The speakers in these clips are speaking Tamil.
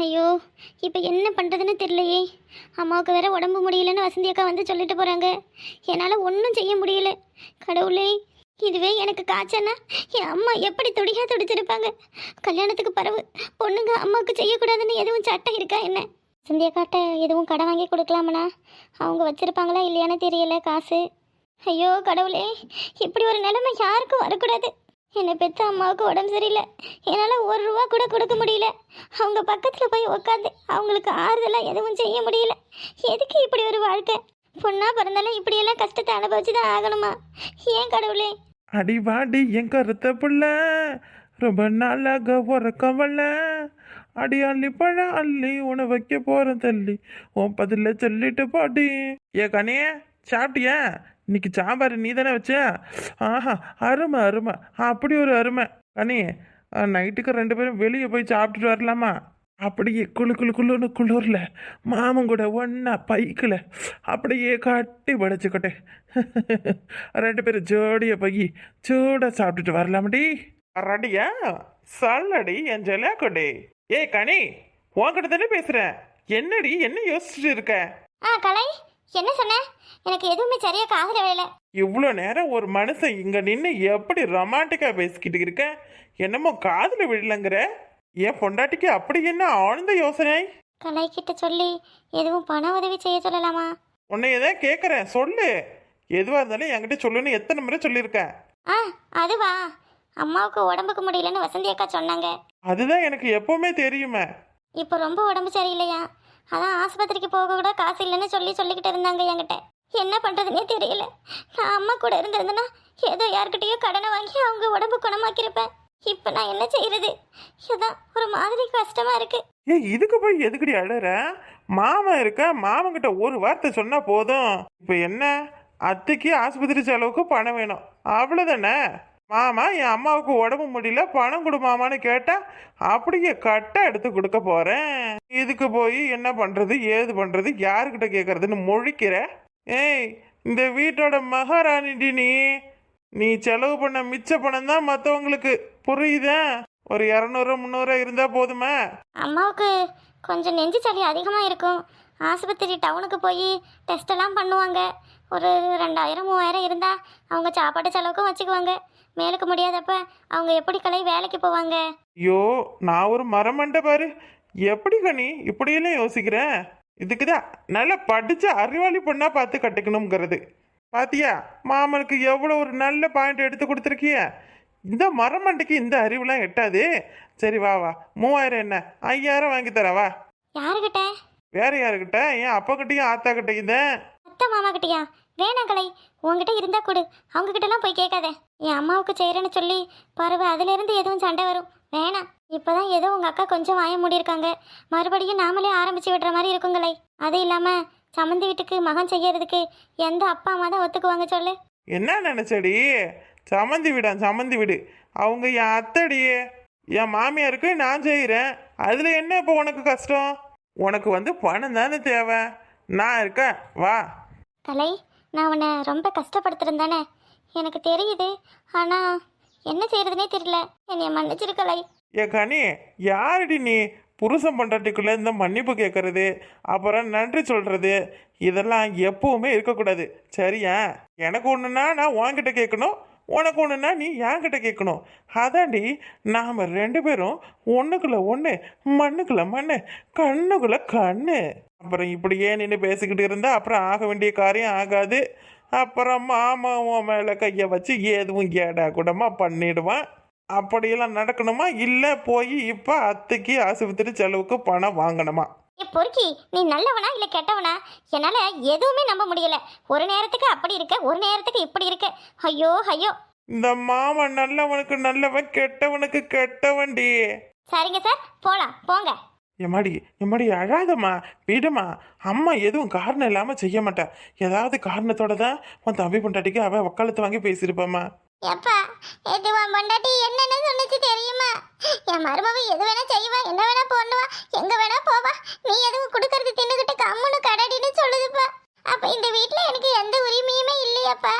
ஐயோ, இப்போ என்ன பண்ணுறதுன்னு தெரியலையே. அம்மாவுக்கு வேற உடம்பு முடியலன்னு வசந்தி அக்கா வந்து சொல்லிட்டு போகிறாங்க. என்னால் ஒன்றும் செய்ய முடியல. கடவுளே, இதுவே எனக்கு காய்ச்சனா என் அம்மா எப்படி துடியாக துடிச்சிருப்பாங்க. கல்யாணத்துக்கு பிறகு பொண்ணுங்க அம்மாவுக்கு செய்யக்கூடாதுன்னு எதுவும் சட்டம் இருக்கா என்ன? வசந்தி அக்காட்ட எதுவும் கடன் வாங்கி கொடுக்கலாமண்ணா? அவங்க வச்சுருப்பாங்களா இல்லையான்னு தெரியல காசு. ஐயோ கடவுளே, இப்படி ஒரு நிலைமை யாருக்கும் வரக்கூடாது. என்னை பெற்ற அம்மாவுக்கு உடம்பு சரியில்லை. என்னால் ₹1 கூட கொடுக்க முடியல. அவங்க பக்கத்தில் போய் உட்காந்து அவங்களுக்கு ஆறுதலாக எதுவும் செய்ய முடியல. எதுக்கு இப்படி ஒரு வாழ்க்கை? பொண்ணா பிறந்தாலும் இப்படியெல்லாம் கஷ்டத்தை அனுபவிச்சு தான் ஆகணுமா? ஏன் கடவுளே? அடிவாடி என் கருத்த புள்ள, ரொம்ப நாளாக உறக்கவல்ல, அடி அள்ளி பழம் அள்ளி உன வைக்க போறேன் தள்ளி, உன் பதில சொல்லிட்டு பாடி. ஏ கனே, சாப்பிட்டியா? இன்னைக்கு சாம்பார் நீ தானே வச்ச? ஆஹா, அருமை அருமை, அப்படி ஒரு அருமை. கனி, நைட்டுக்கு 2 பேரும் வெளியே போய் சாப்பிட்டுட்டு வரலாமா? அப்படியே குளுன்னு குளிர்ல மாமன் கூட ஒன்னா பைக்கில் அப்படியே கட்டி படைச்சுக்கிட்டே 2 பேரும் ஜோடியை போய் சூட சாப்பிட்டுட்டு வரலாமடி. ரெடியா? சொல்லடி என் ஜெலாக்கொடி. ஏய் கனி, உன்கிட்ட தானே பேசுறேன். என்னடி என்ன யோசிச்சுட்டு இருக்க? கலை, என்ன சொன்ன? எனக்கு எதுவுமே சரியா காதுல விழல. இவ்வளோ நேரம் ஒரு மனுஷன் இங்க நின்று எப்படி ரொமான்டிக்கா பேசிக்கிட்டு இருக்க? என்னமோ காதுல விழலங்கிற. என் பொண்டாட்டிக்கு அப்படி என்ன ஆழ்ந்த யோசனை? கலை கிட்ட சொல்லி எதுவும் பண உதவி செய்ய சொல்லலாமா? உன்னையதான் கேட்குறேன், சொல்லு. எதுவாக இருந்தாலும் என்கிட்ட சொல்லுன்னு எத்தனை முறை சொல்லியிருக்கேன். அதுவா, அம்மாவுக்கு உடம்புக்கு முடியலன்னு வசந்தி அக்கா சொன்னாங்க. அதுதான் எனக்கு எப்பவுமே தெரியுமே. இப்போ ரொம்ப உடம்பு சரியில்லையா, அதான் ஆஸ்பத்திரிக்கு போக கூட காசு இல்லைன்னு சொல்லிக்கிட்டு இருந்தாங்க என்கிட்ட. என்ன பண்ணுறதுனே தெரியல. நான் அம்மா கூட இருந்திருந்தேன்னா ஏதோ யார்கிட்டயோ கடனை வாங்கி அவங்க உடம்பு குணமாக்கியிருப்பேன். இப்போ நான் என்ன செய்யறது? இதான் ஒரு மாதிரி கஷ்டமா இருக்கு. இதுக்கு போய் எதுக்கடி அழுற? மாமன் இருக்க, மாமன் கிட்ட ஒரு வார்த்தை சொன்னா போதும். இப்போ என்ன, அத்தைக்கு ஆஸ்பத்திரி செலவுக்கு பணம் வேணும், அவ்வளோதானே? மாமா என் அம்மாவுக்கு உடம்பு முடியல, பணம் கொடுமாமான்னு கேட்டா அப்படியே கட்டை எடுத்து கொடுக்க போறேன். இதுக்கு போய் என்ன பண்றது ஏது பண்றது யாருக்கிட்ட கேட்கறதுன்னு முழிக்கிற? ஏய், இந்த வீட்டோட மகாராணிடி நீ. நீ செலவு பண்ண மிச்ச பணம் தான் மற்றவங்களுக்கு, புரியுதா? ஒரு 200 300 இருந்தா போதுமா? அம்மாவுக்கு கொஞ்சம் நெஞ்சு சளி அதிகமாக இருக்கும். ஆஸ்பத்திரி டவுனுக்கு போய் டெஸ்ட் எல்லாம் பண்ணுவாங்க. ஒரு 2000 3000 இருந்தால் அவங்க சாப்பாட்டு செலவுக்கும் வச்சுக்குவாங்க. மேலுக்கு முடியாதப்ப அவங்க எப்படி கலை வேலைக்கு போவாங்க? ஐயோ, நான் ஒரு மரமண்டை பாரு. எப்படி கனி இப்படியெல்லாம் யோசிக்கிறேன்? இதுக்குதான் நல்லா படிச்ச அறிவாளி பொண்ணா பார்த்து கட்டிக்கணுங்கிறது. பாத்தியா, மாமனுக்கு எவ்வளோ ஒரு நல்ல பாயிண்ட் எடுத்து கொடுத்துருக்கிய. இந்த மரமண்டைக்கு இந்த அறிவுலாம் எட்டாது. சரி வா வா, 3000 என்ன 5000 வாங்கி தரவா. யாருக்கிட்ட? வேற யாருக்கிட்ட? என் அப்பா கிட்டையும் ஆத்தா கிட்டையும் தான். அத்தை மாமா கிட்டயா? வேணாம் கலை, உங்ககிட்ட இருந்தா கொடு. அவங்க கிட்டலாம் போய் கேட்காத. என் அம்மாவுக்கு செய்கிறேன்னு சொல்லி பருவ அதுலேருந்து எதுவும் சண்டை வரும். வேணாம். இப்போதான் ஏதோ உங்கள் அக்கா கொஞ்சம் வாய மூடியிருக்காங்க. மறுபடியும் நாமளே ஆரம்பித்து விடுற மாதிரி இருக்குங்களே. அது இல்லாமல் சம்மந்தி வீட்டுக்கு மகன் செய்யறதுக்கு எந்த அப்பா அம்மா தான் ஒத்துக்குவாங்க சொல்லு? என்ன நினைச்சடி? சம்மந்தி வீடா? சம்மந்தி வீடு அவங்க என் அத்தடியே. என் மாமியாருக்கு நான் செய்கிறேன். அதில் என்ன இப்போ உனக்கு கஷ்டம்? உனக்கு பணம் தானே தேவை. நான் இருக்கேன், வா. கலை, நான் உன்னை ரொம்ப கஷ்டப்படுத்துறேன் எனக்கு தெரியுது. ஆனால் என்ன செய்யறதுனே தெரியல. என்னைய மன்னிச்சிரு கலை. ஏ கனி, யாரடி நீ? புருஷன் பண்டாட்டிக்குள்ளே இந்த மன்னிப்பு கேட்கறது, அப்புறம் நன்றி சொல்கிறது, இதெல்லாம் எப்பவுமே இருக்கக்கூடாது, சரியா? எனக்கு ஒன்றுனா நான் உன்கிட்ட கேட்கணும், உனக்கு ஒன்றுனா நீ என்கிட்ட கேட்கணும். அதாண்டி நாம் 2 பேரும் ஒன்றுக்குள்ள ஒன்று, மண்ணுக்குள்ள மண்ணு, கண்ணுக்குள்ள கண்ணு. அப்புறம் இப்படியே நின்று பேசிக்கிட்டு இருந்தா அப்புறம் ஆக வேண்டிய காரியம் ஆகாது. அப்புறம் மாமாவும் மேலே கையை வச்சு எதுவும் கேடா கூடமா பண்ணிடுவான். அப்படியெல்லாம் நடக்கணுமா? இல்லை போய் இப்போ அத்தைக்கு ஆஸ்பத்திரி செலவுக்கு பணம் வாங்கணுமா? பொறுக்கி, நீ நல்லவனா இல்லை கெட்டவனா? என்னால் எதுவுமே நம்ப முடியல. ஒரு நேரத்துக்கு அப்படி இருக்க, ஒரு நேரத்துக்கு இப்படி இருக்க. ஐயோ ஐயோ. இந்த மாமன் நல்லவனுக்கு நல்லவன், கெட்டவனுக்கு கெட்டவன்டி. சரிங்க சார், போலாம் போங்க. எம்மாடி அழாதம்மா, விடுமா. அம்மா எதுவும் காரணம் இல்லாமல் செய்ய மாட்டா. ஏதாவது காரணத்தோட தான் உன் தம்பி பொண்டாட்டிக்கு அவள் வக்காலத்து வாங்கி பேசியிருப்பாம்மா. எப்பா, எது உன் பொண்டாட்டி என்னென்ன சொன்னிச்சு தெரியுமா? என் மருமவ எது வேணா செய்வா, என்ன வேணா பண்ணுவா, எங்க வேணா போவா. நீ எதுவும் கொடுக்கறது தின்னுக்கிட்டு கம்முன்னு கடடின்னு சொல்லுதுப்பா. அப்ப இந்த வீட்டுல எனக்கு எந்த உரிமையுமே இல்லையாப்பா.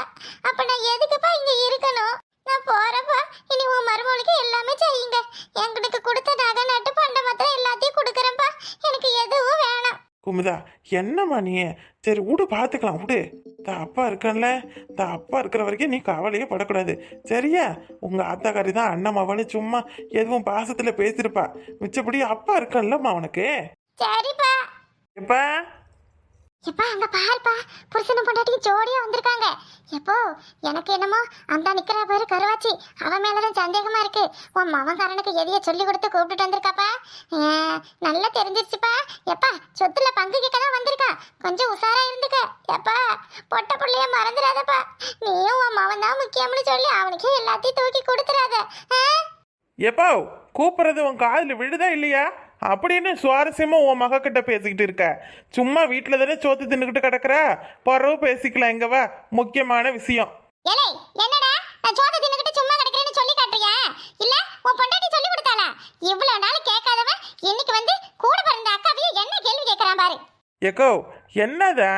அப்ப நான் எதுக்குப்பா இங்க இருக்கணும்? நான் போறப்பா. இனி உன் மருமகளுக்கு எல்லாமே செய்யுங்க. எங்களுக்கு கொடுத்த நகை நட்டு பண்ட மாத்திரம் எல்லாத்தையும் கொடுக்குறேன்ப்பா. குமுதா என்னம்மா நீ? சரி விடு, பார்த்துக்கலாம் விடு. அப்பா இருக்கன்ல, அப்பா இருக்கிற வரைக்கும் நீ கவலையே படக்கூடாது சரியா? உங்க ஆத்தாக்காரி தான் அண்ணன் மவனு சும்மா எதுவும் பாசத்துல பேசியிருப்பா. மிச்சப்படி அப்பா இருக்கன்லம்மா அவனுக்கு. சரிப்பா. எப்பா எப்பா அங்க பாருப்பா, புருஷனும் பொண்டாட்டியும் ஜோடியா வந்திருக்காங்க. எப்போ எனக்கு என்னமோ அந்த நிக்கிற பாரு கருவாச்சி, அவன் மேலதான் சந்தேகமா இருக்கு. உன் மவன்காரனுக்கு எதைய சொல்லி கொடுத்து கூப்பிட்டுட்டு வந்திருக்காப்பா. நல்லா தெரிஞ்சிருச்சுப்பா. எப்பா சொத்துல பங்கு கேட்க தான் வந்திருக்கா, கொஞ்சம் உஷாரா இருந்துக்க. எப்பா பொட்ட புள்ளைய மறந்துடாதப்பா. நீயும் உன் மவன் தான் முக்கியம்னு சொல்லி அவனுக்கே எல்லாத்தையும் தூக்கி கொடுத்துறாத. எப்போ கூப்பிடுறது உன் காதில் விழுதா இல்லையா? அப்படின்னு சுவாரஸ்யமா உன் மக கிட்ட பேசிக்கிட்டு இருக்க. சும்மா வீட்டில் தானே சோத்து தின்னுக்கிட்டு கிடக்குற, பறவை பேசிக்கலாம். எங்கவா முக்கியமான விஷயம். ஏலே என்னடா நான் சோத்த தின்னுக்கிட்டு சும்மா கிடக்குறேன்னு சொல்லி காட்டுறியா? இல்ல உன் பொண்டாட்டி சொல்லி கொடுத்தாளா? இவ்வளவு நாள் கேட்காதவன் இன்னைக்கு வந்து கூட பிறந்த அக்காவையே என்ன கேள்வி கேட்கறான் பாரு. ஏக்கோ என்னதா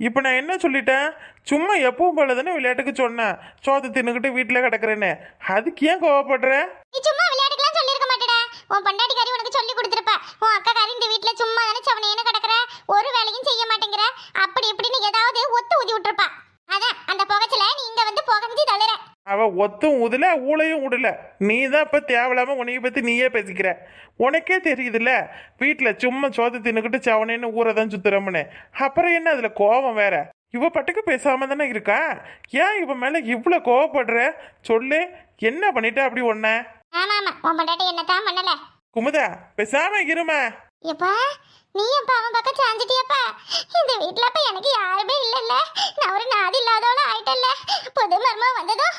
இப்போ நான் என்ன சொல்லிட்டேன்? சும்மா எப்பவும் போல தானே விளையாட்டுக்கு சொன்னேன் சோத்து தின்னுக்கிட்டு வீட்டில் கிடக்குறேன்னு. அதுக்கு ஏன் கோவப்படுற? நீ சும்மா விளையாட்டுக்கெல்லாம் சொல்லியிருக்க மாட்டேடா. உன் பொண்டாட்டி காரி உனக்கு சொல்லி கொடுத்துருப்பா. உன் அக்கா காரி இந்த வீட்டில் சும்மா தானே சவனேன்னு கிடக்குற, ஒரு வேலையும் செய்ய மாட்டேங்கிற, அப்படி இப்படின்னு ஏதாவது ஒத்து ஊதி விட்டுருப்பா. அதான் அந்த புகைச்சல நீ இங்க வந்து புகஞ்சு தள்ளுற. அவ ஒத்தும் உதல ஊழையும் விடல. நீ தான் இப்போ தேவையில்லாம உன்னைய பற்றி நீயே பேசிக்கிற. உனக்கே தெரியுதுல்ல வீட்டில் சும்மா சோத்து தின்னுக்கிட்டு சவனேன்னு ஊரை தான் சுத்துறோம்னு. அப்புறம் என்ன அதில் கோபம் வேற? இவ பட்டுக்கு பேசாம தானே இருக்கா. ஏன் இவ மேல இவ்வளோ கோவப்படுற? சொல்லு, என்ன பண்ணிட்ட அப்படி ஒன்ன? ஆமா ஆமா, உன் பொண்டாட்டி என்னதான் பண்ணல. குமுதா பேசாம இருமா. எப்பா நீ எப்ப அவன் பக்கம் சாஞ்சிட்டியப்பா? இந்த வீட்டுல அப்ப எனக்கு யாருமே இல்லல்ல, நான் ஒரு நாதி இல்லாதவள ஆயிட்டல்ல. புது மர்மா வந்ததும்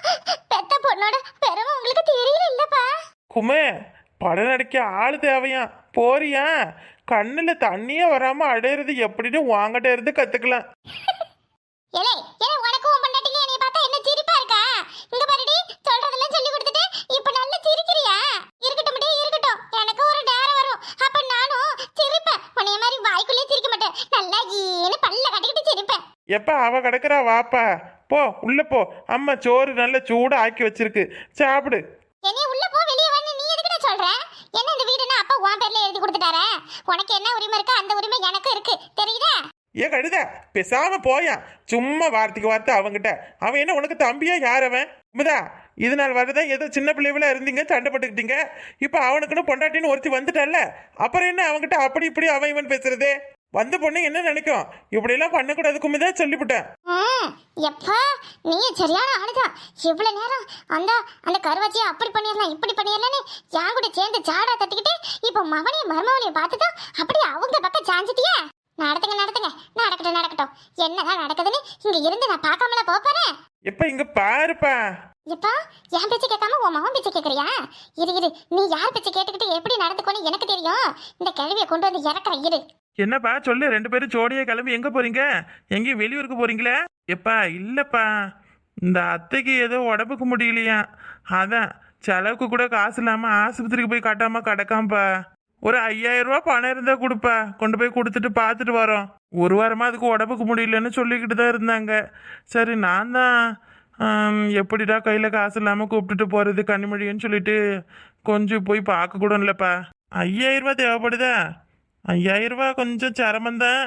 பெத்த பொண்ணோட பெருமை உங்களுக்கு தெரியல இல்லப்பா. குமே படம் நடிக்க ஆள் தேவையா? போறியா? கண்ணுல தண்ணியே வராம அடையிறது எப்படின்னு வாங்கிட்ட இருந்து கத்துக்கலாம். ஏலே ஏலே உனக்கு உன் பொண்டாட்டிக்கு என்னைய பார்த்தா என்ன சிரிப்பா இருக்கா? இங்க பாருடி, சொல்றதெல்லாம் சொல்லி கொடுத்துட்டு இப்ப நல்லா சிரிக்கிறியா? இருக்கட்டும் முடியே இருக்கட்டும், எனக்கு ஒரு நேரம் வரும் அப்ப நானும் சிரிப்பேன். உன்னைய மாதிரி வாய்க்குள்ளே சிரிக்க மாட்டேன், நல்லா ஈன்னு பல்ல கட்டிக்கிட்டு சிரிப்பேன். எப்ப அவ கிடக்குறா வாப்பா, போ உள்ள போ. அம்மா சோறு நல்ல சூடா ஆக்கி வச்சிருக்கு, சாப்பிடு. என்னைய உள்ள போ வெளிய வந்து நீ எதுக்குடா சொல்ற? என்ன இந்த வீடுனா அப்பா உன் பேர்ல எழுதி கொடுத்துட்டாரே, உனக்கு என்ன உரிமை இருக்கு அந்த உரிமை எனக்கு இருக்கு தெரியுதா? ஏ கழுத பேசாம போயா. சும்மா வார்த்தைக்கு வார்த்தை அவங்கிட்ட. அவன் என்ன உனக்கு தம்பியா? யார் அவன்? உண்மைதா இது நாள் வரதான் ஏதோ சின்ன பிள்ளைகளா இருந்தீங்க, சண்டை போட்டுக்கிட்டீங்க. இப்ப அவனுக்குன்னு பொண்டாட்டின்னு ஒருத்தி வந்துட்டல்ல, அப்புறம் என்ன அவன்கிட்ட அப்படி இப்படி அவன் இவன் பேசுறது? வந்த பொண்ணு என்ன நினைக்கும்? இப்படி எல்லாம் பண்ணக்கூடாது குமிதா, சொல்லிவிட்டேன். எப்பா நீ சரியான ஆளுதான். இவ்வளவு நேரம் அந்த அந்த கருவாச்சியை அப்படி பண்ணிடலாம் இப்படி பண்ணிடலான்னு என் கூட சேர்ந்து ஜாடா தட்டிக்கிட்டு இப்ப மவனையும் மருமவனையும் பார்த்துதான் அப்படி அவங்க பக்கம் சாஞ்சிட்டியா? நடத்துங்க நடத்துங்க, நடக்கட்டும் நடக்கட்டும். என்னதான் நடக்குதுன்னு இங்க இருந்து நான் பார்க்காமல போறேன். எப்ப இங்க பாருப்பா. எப்பா என் பேச்சு கேட்காம உன் மகன் பேச்சு கேட்கறியா? இரு இரு, நீ யார் பேச்சு கேட்டுக்கிட்டு எப்படி நடந்துக்கோன்னு எனக்கு தெரியும். இந்த கேள்வியை கொண்டு வந்து இறக்குற இரு. என்னப்பா சொல்லு, ரெண்டு பேரும் ஜோடியா கிளம்பி எங்க போறீங்க? எங்கேயும் வெளியூருக்கு போறீங்களே? எப்பா இல்லப்பா, இந்த அத்தைக்கு ஏதோ உடம்புக்கு முடியலையா, அதான் செலவுக்கு கூட காசு இல்லாம ஆஸ்பத்திரிக்கு போய் காட்டாம கிடக்காம்பா. ஒரு 5000 ரூபா பணம் இருந்தா கொடுப்பா, கொண்டு போய் கொடுத்துட்டு பார்த்துட்டு வரோம். ஒரு வாரமா அதுக்கு உடம்புக்கு முடியலன்னு சொல்லிக்கிட்டு தான் இருந்தாங்க. சரி நான் தான் எப்படிடா கையில் காசு இல்லாமல் கூப்பிட்டுட்டு போகிறது கனிமொழின்னு சொல்லிட்டு கொஞ்சம் போய் பார்க்க கூட இல்லைப்பா. 5000 ரூபா தேவைப்படுதா? 5000 ரூபா கொஞ்சம் சிரமந்தான்.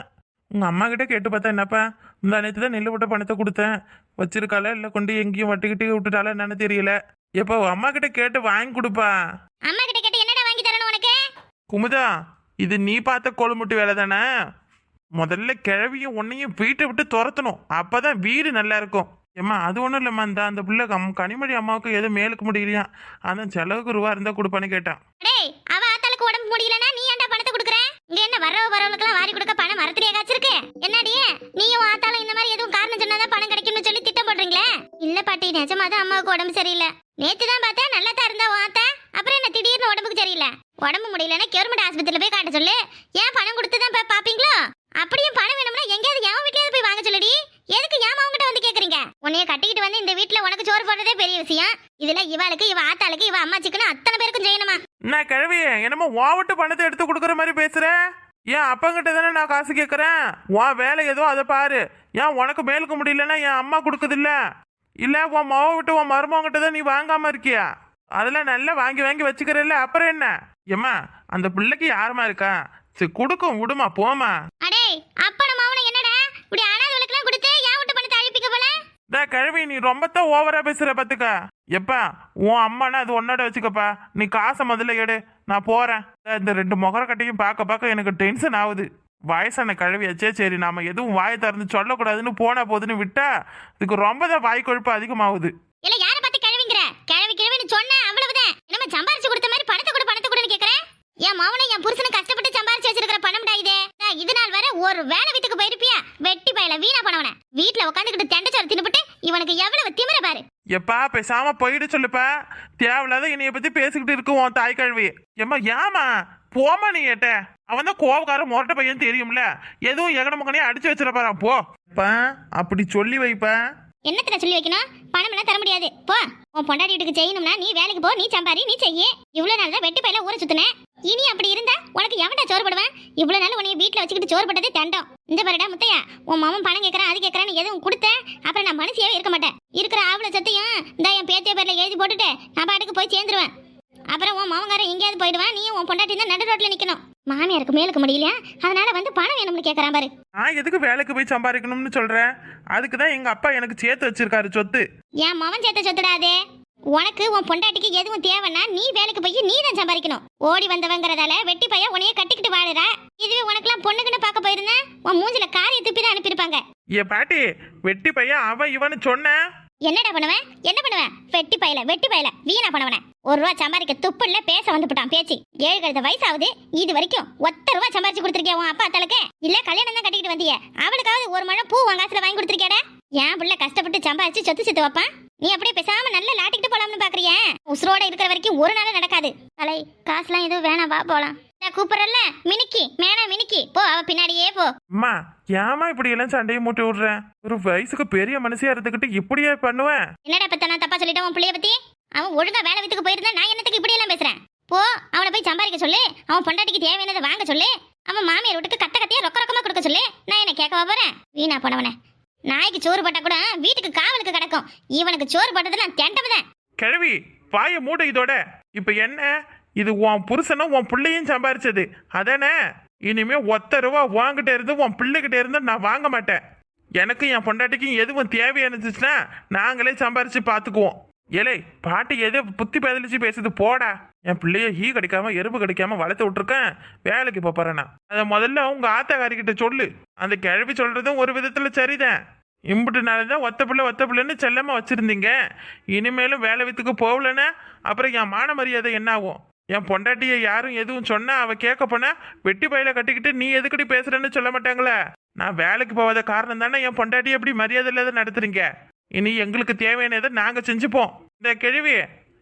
உங்கள் அம்மா கிட்ட கேட்டு பார்த்தா என்னப்பா, இந்த நேற்று தான் நெல் விட்ட பணத்தை கொடுத்தேன், வச்சிருக்காளா இல்லை கொண்டு எங்கேயும் வட்டிக்கிட்டு விட்டுட்டாலா என்னன்னு தெரியல. எப்போ அம்மா கிட்ட கேட்டு வாங்கி கொடுப்பா. அம்மா கிட்ட கேட்டு என்னடா வாங்கி தரணும் உனக்கு? குமுதா இது நீ பார்த்த கோலமுட்டு வேலை தானே. முதல்ல கிழவியும் உன்னையும் வீட்டை விட்டு துரத்தணும், அப்பதான் வீடு நல்லா இருக்கும். ஏம்மா அது ஒன்றும் இல்லைம்மா, இந்த அந்த பிள்ளை கனிமொழி அம்மாவுக்கு எதுவும் மேலுக்கு முடியலையா, அதான் செலவுக்கு ரூபா இருந்தா கொடுப்பான்னு கேட்டான். டேய் அவ ஆத்தாளுக்கு உடம்பு முடியலனா நீ ஏன்டா பணத்தை கொடுக்குற? இங்க என்ன வரவங்களுக்கெல்லாம் வாரி கொடுக்க பணம் மரத்திலே காய்ச்சிருக்கு? என்னடி நீயும் ஆத்தாளும் இந்த மாதிரி எதுவும் காரணம் சொன்னாதான் பணம் கிடைக்கும்னு சொல்லி திட்டம் போடுறீங்களே? இல்ல பாட்டி, நிஜமாதான் அம்மாவுக்கு உடம்பு சரியில்லை. நேத்து தான் பார்த்தா நல்லா தான் இருந்தா ஆத்தா, அப்புறம் என்ன திடீர்னு உடம்புக்கு சரியில்லை? உடம்பு முடியலன்னா கவர்மெண்ட் ஆஸ்பத்திரியில போய் காட்ட சொல்லு. ஏன் பணம் கொடுத்து தான் பாப்பீங்களோ? அப்படியே பணம் வேணும்னா எங்கேயாவது எவன் வீட்லயாவது போய் வாங்க சொல்லுடி. எதுக்கு ஏன் அவங்ககிட்ட வந்து கேக்குறீங்க? உன்னைய கட்டிக்கிட்டு வந்து இந்த வீட்டுல உனக்கு சோறு போடுறதே பெரிய விஷயம். இதுல இவளுக்கு இவ ஆத்தாளுக்கு இவ அம்மாச்சிக்குன்னு அத்தனை பேருக்கும் செய்யணுமா? நான் கிழவி என்னமோ ஓவட்டு பணத்தை எடுத்து கொடுக்குற மாதிரி பேசுறேன். ஏன் அப்பங்கிட்ட தானே நான் காசு கேட்கறேன். உன் வேலை ஏதோ அதை பாரு. ஏன் உனக்கு மேலுக்கு முடியலன்னா என் அம்மா கொடுக்குது இல்ல, இல்ல உன் மாவை விட்டு உன் மருமகிட்ட தான் நீ வாங்காம இருக்கியா? அதெல்லாம் நல்லா வாங்கி வாங்கி வச்சுக்கிறல்ல, அப்புறம் என்ன? ஏம்மா அந்த பிள்ளைக்கு யாருமா இருக்கா? சரி கொடுக்கும் விடுமா போமா. அடே அப்ப நம்ம அவனை என்னடா இப்படி அனாதைகளுக்கெல்லாம் கொடுத்து ஏன் விட்டு பணத்தை அழிப்பிக்க போல? கிழவி நீ ரொம்பத்தான் ஓவரா பேசுற பாத்துக்க. எப்பா உன் அம்மானா அது ஒன்னோட வச்சுக்கப்பா. நீ காசை முதல்ல எடு, நான் போறேன். இந்த 2 முகர கட்டையும் பார்க்க எனக்கு டென்ஷன் ஆகுது. வயசான கழுவியாச்சே, சரி நாம எதுவும் வாயை திறந்து சொல்லக்கூடாதுன்னு போனா போதுன்னு விட்டா இதுக்கு ரொம்பதான் வாய் கொழுப்பு அதிகமாகுது. இல்ல யாரை பார்த்து கிழவிங்கிற? கிழவின்னு சொன்ன அவ்வளவுதான். நம்ம சம்பாரிச்சு கொடுத்த மாதிரி பணத்தை கொடுன்னு கேக்குறேன். என் மவனை என் புருஷனை கஷ்டப்பட்டு சம்பாரிச்சு வச்சிருக்கிற பணம்டா இது. நான் இது நாள் வரை ஒரு வேலை வீட்டுக்கு போயிருப்பியா? வெட்டி பயல வீணா பண்ணவன வீட்டுல உட்காந்துக்கிட்டு தெண்டச்சோறு தின்னுபிட்டு இவனுக்கு எவ்வளவு திமிர பாரு. எப்பா பேசாம போயிட்டு சொல்லுப்பா. தேவையில்லாத என்னைய பத்தி பேசிக்கிட்டு இருக்கும் உன் தாய் கழுவி. ஏமா ஏமா போமா நீ ஏட்ட. அவன் தான் கோவக்கார மொரட்ட பையன் தெரியும்ல. எதுவும் எகட முகனையே அடிச்சு வச்சிடப்பாரா போ. அப்படி சொல்லி வைப்ப. என்னத்துல சொல்லி வைக்கணும்? பணம் எல்லாம் தர முடியாது. போ, உன் பொண்டாட்டி வீட்டுக்கு செய்யணும்னா நீ வேலைக்கு போ, நீ சம்பாரி, நீ செய்ய. இவ்வளவு நாள் தான் வெட்டி பையில ஊரை சுத்தின. இனி அப்படி இருந்தா உனக்கு எவன்டா சோறு போடுவேன்? இவ்வளவு நாள் உன்னைய வீட்டுல வச்சுக்கிட்டு சோறு போட்டதே தண்டம். இந்த பாருடா முத்தையா, உன் மாமன் பணம் கேட்கறான் அது கேட்கறான்னு எதுவும் கொடுத்த அப்புறம் நான் மனசியாவே இருக்க மாட்டேன். இருக்கிற ஆவல சத்தையும் இந்த என் பேத்திய பேர்ல எழுதி போட்டுட்டு நான் பாட்டுக்கு போய் சேர்ந்துருவேன். அப்புறம் உன் மாமங்காரன் எங்கேயாவது போயிடுவான், நீயும் உன் பொண்டாட்டி தான் நடு ரோட்ல நிக்கணும். மாமியாருக்கு மேலுக்கு முடியல, அதனால வந்து பணம் வேணும்னு கேட்கறான் பாரு. நான் எதுக்கு வேலைக்கு போய் சம்பாதிக்கணும்னு சொல்றேன்? அதுக்குதான் எங்க அப்பா எனக்கு சேர்த்து வச்சிருக்காரு சொத்து. என் மவன் சேர்த்த சொத்துடாதே. உனக்கு உன் பொண்டாட்டிக்கு எதுவும் தேவைன்னா நீ வேலைக்கு போய் நீ தான் சம்பாதிக்கணும். ஓடி வந்தவங்கிறதால வெட்டி பையன் உனையே கட்டிக்கிட்டு வாழுற. இதுவே உனக்குலாம் பொண்ணுக்குன்னு பார்க்க போயிருந்தா உன் மூஞ்சில காரிய துப்பி தான் அனுப்பியிருப்பாங்க. ஏ பாட்டி, வெட்டி பையன் அவன் இவனு சொன்ன. என்னடா பண்ணுவேன்? என்ன பண்ணுவேன்? வெட்டி பையல வீணா பண்ணவன. 1 ரூபா சம்பாதிக்க துப்புல பேச வந்துட்டான் பேச்சு. 7 கழுத வயசாகுது, இது வரைக்கும் 1 ரூபா சம்பாரிச்சு கொடுத்துருக்கியா உன் அப்பா தலக்கு? இல்ல கல்யாணம் தான் கட்டிக்கிட்டு வந்தியே, அவளுக்காவது 1 முழம் பூ உன் காசுல வாங்கி கொடுத்துருக்கியாடா? என் பிள்ளை கஷ்டப்பட்டு சம்பாரிச்சு சொத்து செத்து வைப்பான், நீ அப்படியே பேசாம நல்லா லாட்டிக்கிட்டு போலாம்னு பாக்குறிய? உசுரோட இருக்கிற வரைக்கும் ஒரு நாள் நடக்காது. தலை காசுலாம் எதுவும் வேணாம், வா போலாம். கூப்பிடறல மினிக்கி மேனா மினிக்கி போ, அவ பின்னாடியே போ. அம்மா ஏமா இப்படி எல்லாம் சண்டையை மூட்டி விடுறேன்? ஒரு வயசுக்கு பெரிய மனுஷியா இருந்துகிட்டு இப்படியே பண்ணுவேன்? என்னடா பத்த நான் தப்பா சொல்லிட்டேன் உன் பிள்ளைய பத்தி? அவன் ஒழுங்கா வேலை வித்துக்கு போயிருந்தா நான் என்னத்துக்கு இப்படி எல்லாம் பேசுறேன்? போ, அவனை போய் சம்பாதிக்க சொல்லு, அவன் பொண்டாட்டிக்கு தேவையானதை வாங்க சொல்லு, அவன் மாமியார் வீட்டுக்கு கத்த கத்தையா ரொக்கமா கொடுக்க சொல்லு. நான் என்ன கேட்கவா போறேன்? வீணா போனவனே. நாய்க்கு சோறு போட்டா கூட வீட்டுக்கு காவலுக்கு கிடக்கும், இவனுக்கு சோறு போட்டது நான் தெண்டவுதான். கிழவி பாய மூட. இதோட இப்ப என்ன? இது உன் புருஷனும் உன் பிள்ளையும் சம்பாரிச்சது அதானே? இனிமே 1 ரூபா வாங்கிட்ட இருந்து உன் பிள்ளைகிட்ட இருந்து நான் வாங்க மாட்டேன். எனக்கும் என் பொண்டாட்டிக்கும் எதுவும் தேவையானுச்சுன்னா நாங்களே சம்பாரிச்சு பாத்துக்குவோம். ஏலே பாட்டி எதோ புத்தி பதிலிச்சு பேசுது போடா. என் பிள்ளைய ஈ கடிக்காம எறும்பு கடிக்காம வளர்த்து விட்டுருக்கேன், வேலைக்கு போறேன் நான். அதை முதல்ல உங்க ஆத்தாக்காரிக்கிட்ட சொல்லு. அந்த கிழவி சொல்றதும் ஒரு விதத்துல சரிதான். இம்புட்டு நாள்தான் ஒத்த பிள்ளைன்னு செல்லமா வச்சிருந்தீங்க. இனிமேலும் வேலை வித்துக்கு போகலன்னா அப்புறம் என் மான மரியாதை என்ன ஆகும்? என் பொண்டாட்டிய யாரும் எதுவும் சொன்னா அவ கேட்க போனா வெட்டி பையில கட்டிக்கிட்டு நீ எதுக்கடி பேசுறேன்னு சொல்ல மாட்டாங்களே. நான் வேலைக்கு போகாத காரணம் தானே என் பொண்டாட்டிய எப்படி மரியாதை இல்லாத நடத்துறீங்க. இனி எங்களுக்கு தேவையானதை நாங்க செஞ்சுப்போம். இந்த கேள்வி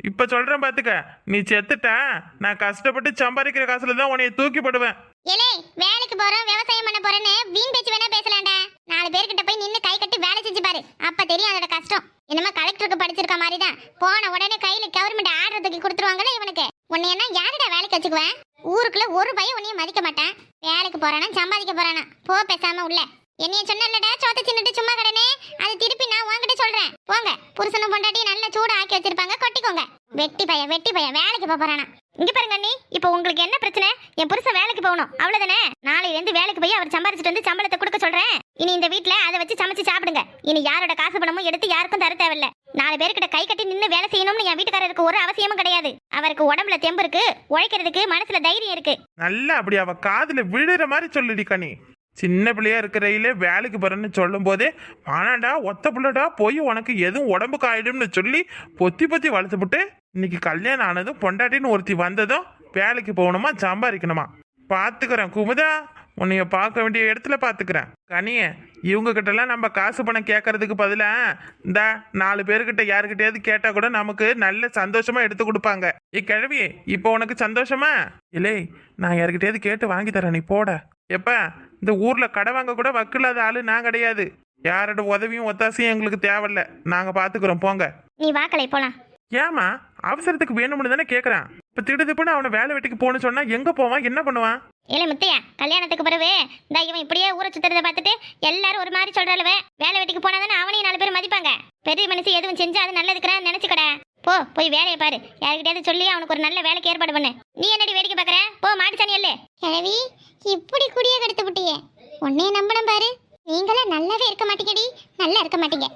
இப்ப சொல்றேன் பாத்துக்க, நீ செத்துட்டா நான் கஷ்டப்பட்டு சம்பாதிக்கிற காசுல தான் உன்னைய தூக்கி போடுவேன். ஏலே வேலைக்கு போறோம் விவசாயம் பண்ண போறேன்னு வீண் பேச்சு வேணா பேசலாம்டா. 4 பேர்கிட்ட போய் நின்னு கை கட்டி வேலை செஞ்சு பாரு, அப்ப தெரியும் அதோட கஷ்டம். என்னமா கலெக்டருக்கு படிச்சிருக்க மாதிரி தான் போன உடனே கையில கவர்மெண்ட் ஆர்டர் தூக்கி கொடுத்துருவாங்களே இவனுக்கு. உன்னையெல்லாம் யாருடா வேலைக்கு வச்சுக்குவேன்? ஊருக்குள்ள ஒரு பையன் உன்னைய மதிக்க மாட்டான். வேலைக்கு போறானா சம்பாதிக்க போறானா? போ பேசாம உள்ள. என்னைய சொன்னலடா சோத்த சின்னுட்டு சும்மா கடனே, அது திருப்பி நான் உன்கிட்ட சொல்றேன். போங்க, புருஷனும் பொண்டாட்டி நல்ல சூடு ஆக்கி வச்சிருப்பாங்க, கொட்டிக்கோங்க. வெட்டி பையன் வேலைக்கு போறானா? இங்க பாருங்க அண்ணி, இப்போ உங்களுக்கு என்ன பிரச்சனை? என் புருஷன் வேலைக்கு போகணும் அவ்வளவுதானே? நாளையில இருந்து வேலைக்கு போய் அவர் சம்பாரிச்சிட்டு வந்து சம்பளத்தை கொடுக்க சொல்றேன். இனி இந்த வீட்டுல அதை வச்சு சமைச்சு சாப்பிடுங்க. இனி யாரோட காசு பணமும் எடுத்து யாருக்கும் தர தேவையில்ல. 4 பேர்கிட்ட கை கட்டி நின்று வேலை செய்யணும்னு என் வீட்டுக்காரருக்கு ஒரு அவசியமும் கிடையாது. அவருக்கு உடம்புல தெம்பு இருக்கு, உழைக்கிறதுக்கு மனசுல தைரியம் இருக்கு. நல்லா அப்படி அவ காதுல விழுற மாதிரி சொல்லுடி கனி. சின்ன பிள்ளையா இருக்கிறையிலே வேலைக்கு போறேன்னு சொல்லும் போதே ஆனாடா ஒத்த பிள்ளடா போய் உனக்கு எதுவும் உடம்புக்கு ஆயிடும்னு சொல்லி பொத்தி வளர்த்துப்பட்டு இன்னைக்கு கல்யாணம் ஆனதும் பொண்டாட்டின்னு ஒருத்தி வந்ததும் வேலைக்கு போகணுமா சம்பாதிக்கணுமா? பாத்துக்கிறேன் குமுதா, உன்னைய பார்க்க வேண்டிய இடத்துல பாத்துக்கிறேன். கனிய இவங்க கிட்ட எல்லாம் நம்ம காசு பணம் கேட்கறதுக்கு பதிலா இந்த 4 பேர்கிட்ட யாருக்கிட்டையாவது கேட்டா கூட நமக்கு நல்ல சந்தோஷமா எடுத்து கொடுப்பாங்க. கிழவி இப்போ உனக்கு சந்தோஷமா? இல்லை நான் யாருக்கிட்டையாவது கேட்டு வாங்கி தரேன், நீ போட. எப்ப இந்த ஊர்ல கடை வாங்க கூட வக்கில்லாத ஆளு நான் கிடையாது. யாரோட உதவியும் ஒத்தாசையும் எங்களுக்கு தேவையில்ல, நாங்க பாத்துக்கிறோம் போங்க. நீ வாக்கலை போலாம். ஏமா அவசரத்துக்கு வேணும்னு தானே கேக்குறான். இப்ப திடுதிப்புன்னு அவனை வேலை வெட்டிக்கு போன்னு சொன்னா எங்க போவான், என்ன பண்ணுவான்? ஏலே முத்தையா, கல்யாணத்துக்கு பிறகு இந்த இவன் இப்படியே ஊரை சுத்துறத பார்த்துட்டு எல்லாரும் ஒரு மாதிரி சொல்றாளுவே. வேலை வெட்டிக்கு போனாதானே அவனையும் 4 பேர் மதிப்பாங்க. பெரிய மனுஷன் எதுவும் செஞ்சு அது நல்லதுக்குறான்னு நினைச்சுக்கட. போ போய் வேலையை பாரு. யாருக்கிட்டையாவது சொல்லி அவனுக்கு ஒரு நல்ல வேலைக்கு ஏற்பாடு பண்ணு. நீ என்னடி வேடிக்கை பார்க்குற? போ மாட்டு சாணி அல்ல. கிழவி இப்படி குடிய கெடுத்து விட்டியே. உன்னைய நம்பணும் பாரு. நீங்களே நல்லாவே இருக்க மாட்டீங்கடி, நல்லா இருக்க மாட்டீங்க.